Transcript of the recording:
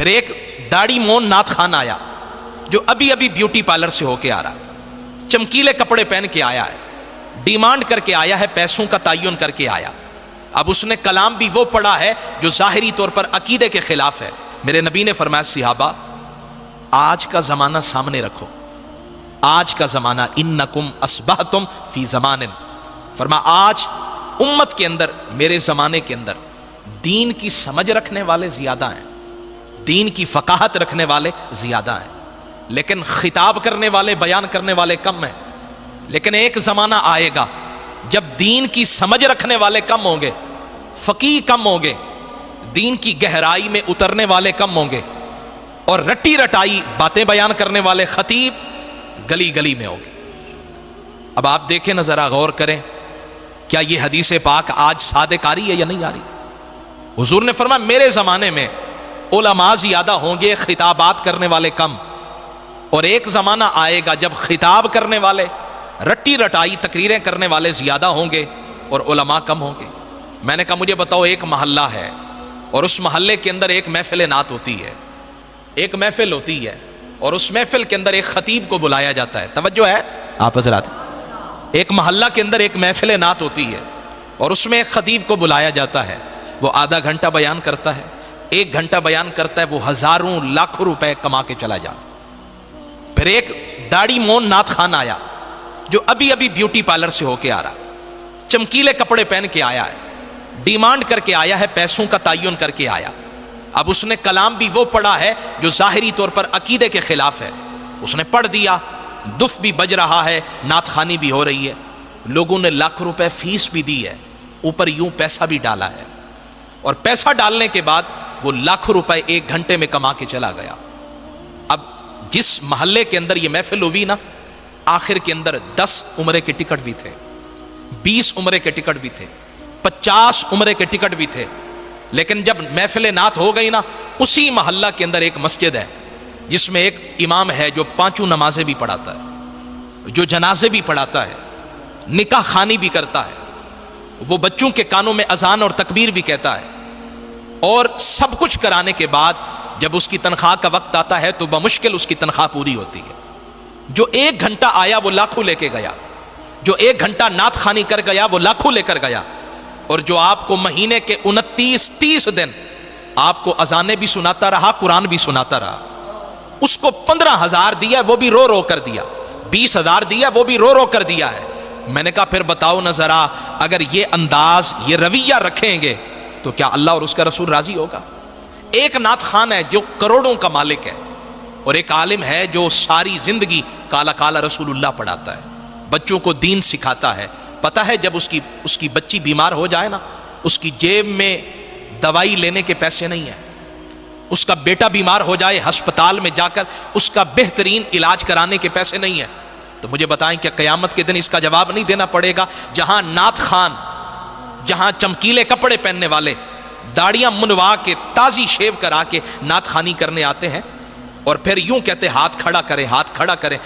پھر ایک داڑھی مون نعت خان آیا جو ابھی ابھی بیوٹی پارلر سے ہو کے آ رہا ہے، چمکیلے کپڑے پہن کے آیا ہے، ڈیمانڈ کر کے آیا ہے، پیسوں کا تعین کر کے آیا۔ اب اس نے کلام بھی وہ پڑھا ہے جو ظاہری طور پر عقیدے کے خلاف ہے۔ میرے نبی نے فرمایا صحابہ آج کا زمانہ سامنے رکھو، آج کا زمانہ انکم اصبحتم فی زمان، فرما آج امت کے اندر، میرے زمانے کے اندر دین کی سمجھ رکھنے والے زیادہ ہیں، دین کی فقاہت رکھنے والے زیادہ ہیں، لیکن خطاب کرنے والے، بیان کرنے والے کم ہیں۔ لیکن ایک زمانہ آئے گا جب دین کی سمجھ رکھنے والے کم ہوں گے، فقیہ کم ہوں گے، دین کی گہرائی میں اترنے والے کم ہوں گے، اور رٹی رٹائی باتیں بیان کرنے والے خطیب گلی گلی میں ہوں گے۔ اب آپ دیکھیں نا، ذرا غور کریں، کیا یہ حدیث پاک آج صادق آ رہی ہے یا نہیں آ رہی؟ حضور نے فرمایا میرے زمانے میں علماء زیادہ ہوں گے، خطابات کرنے والے کم، اور ایک زمانہ آئے گا جب خطاب کرنے والے، رٹی رٹائی تقریریں کرنے والے زیادہ ہوں گے اور علماء کم ہوں گے۔ میں نے کہا مجھے بتاؤ، ایک محلہ ہے اور اس محلے کے اندر ایک محفل نعت ہوتی ہے، ایک محفل ہوتی ہے، اور اس محفل کے اندر ایک خطیب کو بلایا جاتا ہے، توجہ ہے آپ حضرات، ایک محلہ کے اندر ایک محفل نعت ہوتی ہے اور اس میں ایک خطیب کو بلایا جاتا ہے، وہ آدھا گھنٹہ بیان کرتا ہے، 1 گھنٹہ بیان کرتا ہے، وہ ہزاروں لاکھوں روپے کما کے چلا جا۔ پھر ایک داڑھی مون نعت خان آیا جو ابھی ابھی بیوٹی پارلر سے ہو کے آ رہا، چمکیلے کپڑے پہن کے آیا ہے، ڈیمانڈ کر کے آیا ہے، پیسوں کا تعین کر کے آیا۔ اب اس نے کلام بھی وہ پڑھا ہے جو ظاہری طور پر عقیدے کے خلاف ہے، اس نے پڑھ دیا، دف بھی بج رہا ہے، نعت خوانی بھی ہو رہی ہے، لوگوں نے لاکھ روپے فیس بھی دی ہے، اوپر یوں پیسہ بھی ڈالا ہے، اور پیسہ ڈالنے کے بعد وہ لاکھوں روپے 1 گھنٹے میں کما کے چلا گیا۔ اب جس محلے کے اندر یہ محفل ہوئی نا، آخر کے اندر 10 عمرے کے ٹکٹ بھی تھے، 20 عمرے کے ٹکٹ بھی تھے، 50 عمرے کے ٹکٹ بھی تھے، لیکن جب محفل نعت ہو گئی نا، اسی محلہ کے اندر ایک مسجد ہے جس میں ایک امام ہے جو 5 نمازیں بھی پڑھاتا ہے، جو جنازے بھی پڑھاتا ہے، نکاح خوانی بھی کرتا ہے، وہ بچوں کے کانوں میں اذان اور تکبیر بھی کہتا ہے، اور سب کچھ کرانے کے بعد جب اس کی تنخواہ کا وقت آتا ہے تو بمشکل اس کی تنخواہ پوری ہوتی ہے۔ جو 1 گھنٹہ آیا وہ لاکھوں لے کے گیا، جو 1 گھنٹہ نعت خوانی کر گیا وہ لاکھوں لے کر گیا، اور جو آپ کو مہینے کے 29-30 دن آپ کو اذانیں بھی سناتا رہا، قرآن بھی سناتا رہا، اس کو 15,000 دیا وہ بھی رو رو کر دیا، 20,000 دیا وہ بھی رو رو کر دیا ہے۔ میں نے کہا پھر بتاؤ نا ذرا، اگر یہ انداز، یہ رویہ رکھیں گے تو کیا اللہ اور اس کا رسول راضی ہوگا؟ ایک نعت خان ہے جو کروڑوں کا مالک ہے، اور ایک عالم ہے جو ساری زندگی کالا کالا رسول اللہ پڑھاتا ہے، بچوں کو دین سکھاتا ہے۔ پتہ ہے جب اس کی بچی بیمار ہو جائے نا، اس کی جیب میں دوائی لینے کے پیسے نہیں ہیں، اس کا بیٹا بیمار ہو جائے، ہسپتال میں جا کر اس کا بہترین علاج کرانے کے پیسے نہیں ہیں، تو مجھے بتائیں کہ قیامت کے دن اس کا جواب نہیں دینا پڑے گا؟ جہاں نعت خان، جہاں چمکیلے کپڑے پہننے والے داڑیاں منوا کے، تازی شیو کرا کے نعت خوانی کرنے آتے ہیں، اور پھر یوں کہتے ہاتھ کھڑا کریں، ہاتھ کھڑا کریں،